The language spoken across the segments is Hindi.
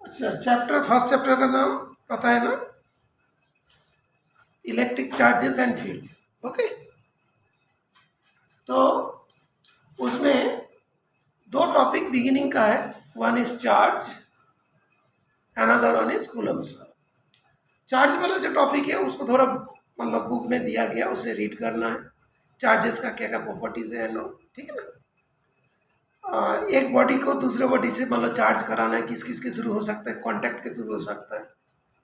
अच्छा, चैप्टर फर्स्ट चैप्टर का नाम पता है ना? Electric charges and fields. Okay, तो उसमें दो टॉपिक बिगिनिंग का है। One is charge, another one is Coulomb's law. Charge वाला जो टॉपिक है उसको थोड़ा मतलब बुक में दिया गया, उसे रीड करना है। चार्जेस का क्या क्या प्रॉपर्टीज है नो, ठीक है ना। एक बॉडी को दूसरे बॉडी से मतलब चार्ज कराना है, किस किस के थ्रू हो सकता है? कॉन्टैक्ट के थ्रू हो सकता है,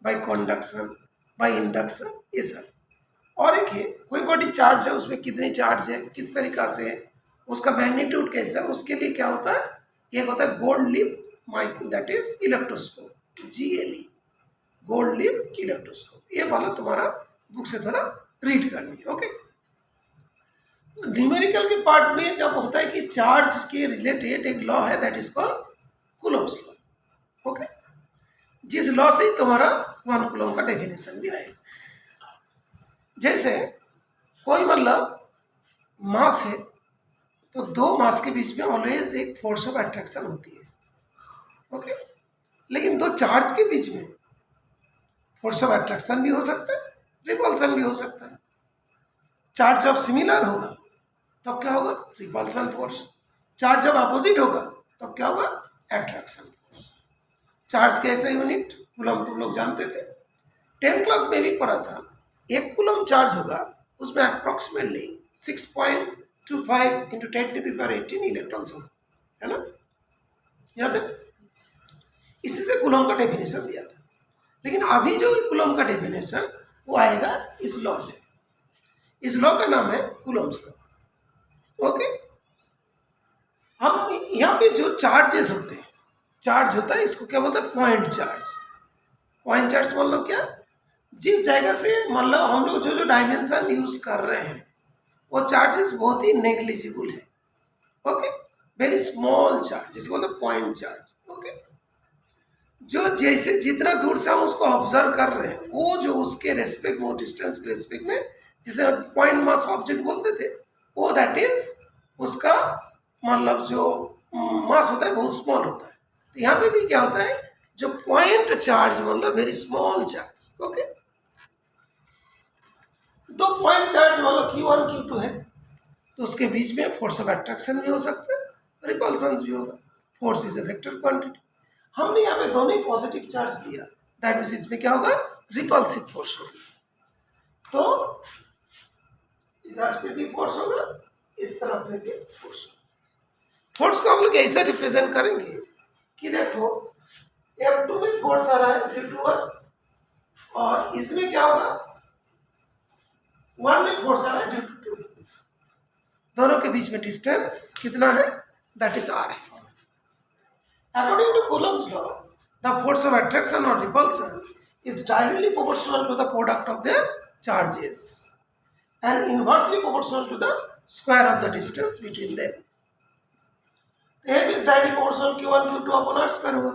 बाय कंडक्शन, बाय इंडक्शन, ये सब। और एक है कोई बॉडी चार्ज है, उसमें कितनी चार्ज है, किस तरीका से है, उसका मैग्नीट्यूड कैसा है, उसके लिए क्या होता है? एक होता है gold lip micro, that is electroscope, GLE, gold lip electroscope. ये वाला तुम्हारा बुक से थोड़ा रीड करनी है। ओके, न्यूमेरिकल के पार्ट में जब होता है कि चार्ज के रिलेटेड एक लॉ है, that is called Coulomb's law. Okay, जिस लॉ से तुम्हारा 1 कूलम का डेफिनेशन भी आएगा। जैसे कोई मतलब मास है, तो दो मास के बीच में ऑलवेज एक फोर्स ऑफ अट्रैक्शन होती है। ओके, लेकिन दो चार्ज के बीच में फोर्स ऑफ अट्रैक्शन भी हो सकता है, रिपल्सन भी हो सकता है। चार्ज जब सिमिलर होगा तब क्या होगा? Repulsion force. चार्ज जब अपोजिट होगा तब क्या होगा? Attraction force. चार्ज के ऐसे यूनिट कूलम तुम लोग जानते थे, 10th क्लास में भी पढ़ा था। 1 कूलम चार्ज होगा, उसमें अप्रोक्सीमेटली 6.25 इंटू 10⁻18 इलेक्ट्रॉन्स होगा, है ना? याद है? इसी से कूलम का डेफिनेशन दिया था। लेकिन अभी जो कूलम का डेफिनेशन वो आएगा इस लॉ से। इस लॉ का नाम है कूलम्स लॉ। ओके, हम यहाँ पे जो चार्जेस होते हैं, चार्ज होता है, इसको क्या बोलते हैं? Point charge. पॉइंट चार्ज मतलब क्या? जिस जगह से मतलब हम लोग जो डायमेंशन यूज कर रहे हैं वो चार्जेस बहुत ही नेग्लिजिबल है। ओके, वेरी स्मॉल चार्ज, जिसको बोलते हैं पॉइंट चार्ज। ओके, जो जैसे जितना दूर से हम उसको ऑब्जर्व कर रहे हैं, वो जो उसके रेस्पेक्ट में, डिस्टेंस के रेस्पेक्ट में, जिसे पॉइंट मास ऑब्जेक्ट बोलते थे, वो दैट इज उसका मतलब जो मास होता है बहुत स्मॉल होता है। तो यहाँ पे भी क्या होता है? जो पॉइंट चार्ज मतलब वेरी स्मॉल चार्ज। ओके, दो पॉइंट चार्ज मतलब Q1 Q2 है, तो उसके बीच में फोर्स ऑफ अट्रैक्शन भी हो सकता है, रिपल्सन भी होगा। Force is a vector quantity. हमने यहाँ पे दोनों ही पॉजिटिव चार्ज लिया, दैट मीन्स इसमें क्या होगा? रिपल्सिव फोर्स होगा। तो इधर पे भी फोर्स होगा, इस तरफ पे भी फोर्स होगा। फोर्स को हम लोग ऐसे रिप्रेजेंट करेंगे कि देखो F2 में फोर्स आ रहा है ड्यू टू 1, और इसमें क्या होगा? 1 में फोर्स आ रहा है ड्यू टू 2। दोनों के बीच में डिस्टेंस कितना है? दैट इज R है। According to Coulomb's law, the force of attraction or repulsion is directly proportional to the product of their charges and inversely proportional to the square of the distance between them. F is directly proportional Q1 Q2 upon R square होगा,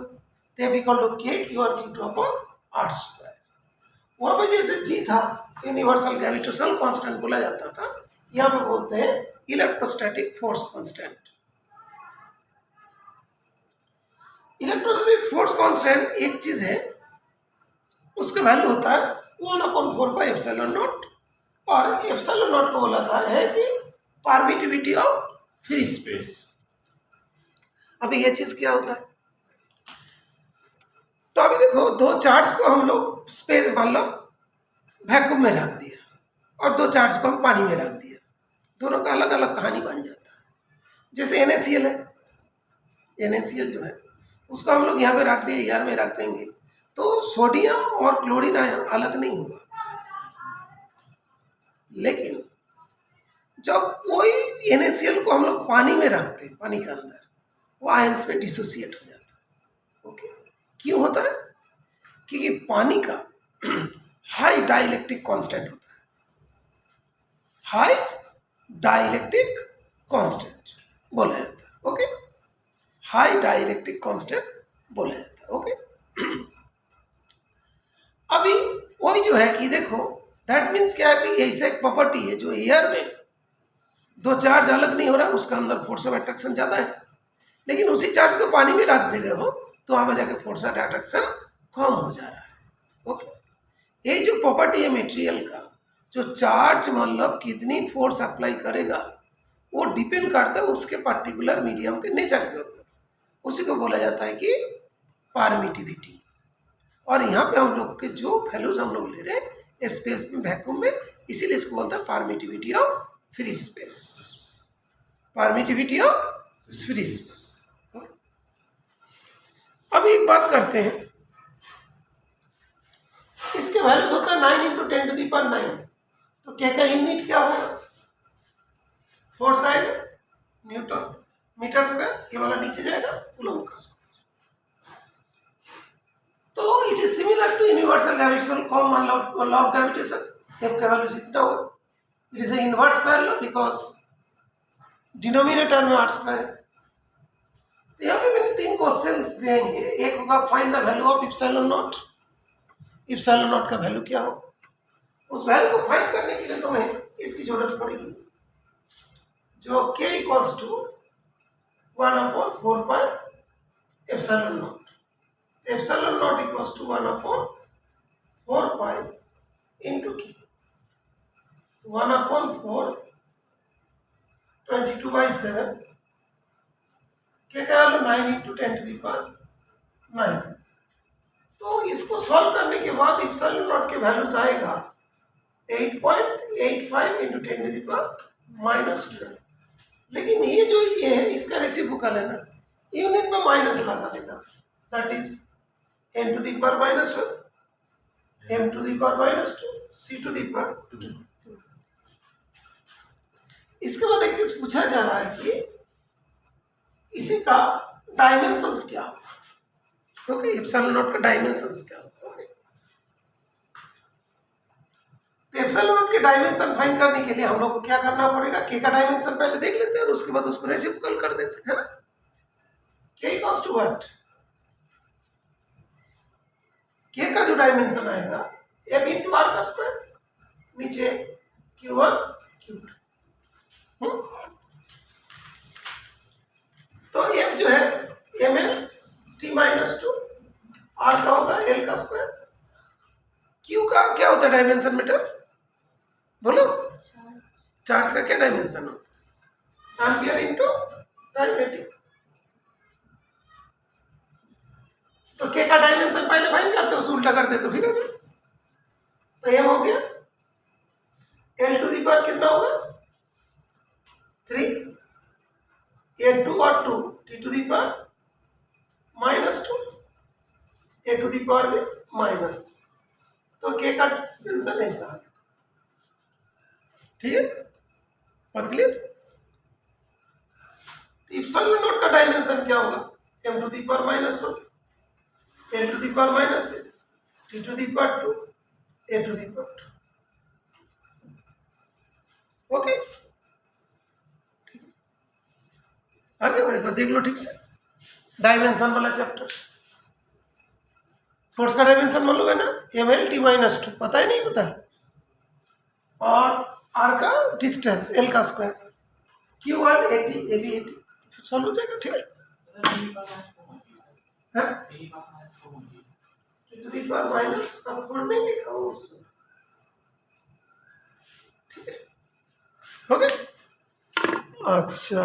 तो F equal to K Q1 Q2 upon R square। वहाँ पे जैसे G था, यूनिवर्सल ग्रेविटेशनल कांस्टेंट बोला जाता था, यहाँ पे बोलते हैं electrostatic force constant. Electrostatic force constant एक चीज है, उसका वैल्यू होता है 1/4πε0, और ε0 को बोला था है कि परमिटिविटी ऑफ फ्री स्पेस। अभी ये चीज क्या होता है? तो अभी देखो, दो चार्ज को हम लोग स्पेस मतलब वैक्यूम में रख दिया, और दो चार्ज को हम पानी में रख दिया, दोनों का अलग अलग कहानी बन जाता है। जैसे NaCl है, NaCl जो है उसको हम लोग यहाँ पे रख दिए, ER में रख देंगे, तो सोडियम और क्लोरीन आयन अलग नहीं होगा। लेकिन जब कोई NaCl को हम लोग पानी में रखते हैं, पानी के अंदर, वो आयंस में डिसोसिएट हो जाता है। ओके, क्यों होता है? क्योंकि पानी का हाई डाइलेक्ट्रिक कांस्टेंट होता है। हाई डाइलेक्ट्रिक कांस्टेंट बोला जाता है। ओके, हाई डाइलेक्ट्रिक कांस्टेंट बोला जाता है। ओके, अभी वही जो है कि देखो, दैट मीन्स क्या है कि ऐसा एक प्रॉपर्टी है जो एयर में दो चार्ज अलग नहीं हो रहा, उसका अंदर फोर्स ऑफ अट्रैक्शन ज्यादा है, लेकिन उसी चार्ज को पानी में रख दे रहे हो तो वहाँ पे जाके फोर्स ऑफ अट्रैक्शन कम हो जा रहा है। ओके, ये जो प्रॉपर्टी है मटेरियल का, जो चार्ज मतलब कितनी फोर्स अप्लाई करेगा वो डिपेंड करता है उसके पर्टिकुलर मीडियम के नेचर के ऊपर। उसी को बोला जाता है कि परमिटिविटी। और यहाँ पे हम लोग के जो वैल्यूज हम लोग ले रहे हैं स्पेस में, वैक्यूम में, इसीलिए इसको बोलते हैं permittivity of free space. Permittivity of free space. अब एक बात करते हैं, इसके वैल्यूज होता है 9 × 10⁹ तो क्या क्या यूनिट क्या होगा? फोर्स आएगा न्यूटन मीटर स्क्वायर, ये वाला नीचे जाएगा कूलम्ब का स्क्वायर। तो it is similar to universal gravitational common law of gravitation. F का वैल्यू कितना होगा? It is inverse parallel because denominator में r स्क्वायर है। तो यहाँ पे मैंने 3 क्वेश्चंस देंगे। एक होगा find the value of epsilon not. Epsilon not का वैल्यू क्या हो, उस वैल्यू को फाइंड करने के लिए तुम्हें इसकी जरूरत पड़ेगी, जो k equals to 1/4 pi epsilon naught. Epsilon naught equals to 1/4 pi into k। 1/4 22/7 k का वैल्यू 9 × 10⁹ तो इसको सॉल्व करने के बाद इप्सिलॉन नॉट के वैल्यूज आएगा 8.85 × 10⁻²। लेकिन ये जो ये है इसका रेसिप्रोकल है ना, यूनिट में माइनस लगा देना, that is n⁻², m⁻², c⁻²। इसके बाद एक चीज पूछा जा रहा है कि इसी का डायमेंशंस क्या होगा। ओके, एप्सिलॉन नॉट का डायमेंशंस क्या होगा। ओके, एप्सिलॉन नॉट के डायमेंशन फाइंड करने के लिए हम लोग को क्या करना पड़ेगा? k का डायमेंशन पहले देख लेते हैं और उसके बाद उसको रेसिप्रोकल कर देते हैं, है ना। k equals to what? k का जो डायमेंशन आएगा m × r का स्क्वायर, नीचे q1 q2। तो m जो है ml t-2, r का होगा l का स्क्वायर। q का क्या होता है डायमेंशन मीटर? बोलो, चार्ज का क्या डायमेंशन होता है? Ampere into डायमेटिक। तो k का डायमेंशन पहले फाइंड करते हो, उल्टा करते तो फिर तो m हो गया l⁻² कितना होगा? 3, a2 और 2 t⁻², a⁻² में माइनस, तो k का डायमेंशन ऐसा है। ठीक है, बात क्लियर? इप्सिलॉन नॉट का डायमेंशन क्या होगा? m⁻⁻1, l⁻⁻3, t⁻², a⁻²। Okay, आगे बढ़े, देख लो ठीक से डायमेंशन वाला चैप्टर। फोर्स का डायमेंशन मालूम है ना, ml t-2, पता है नहीं पता? और r का डिस्टेंस l का स्क्वायर, q1 80 ab 80, सॉल्व हो जाएगा। ठीक है, नहीं लिखा हो उसमें। ठीक है, हो गया। अच्छा,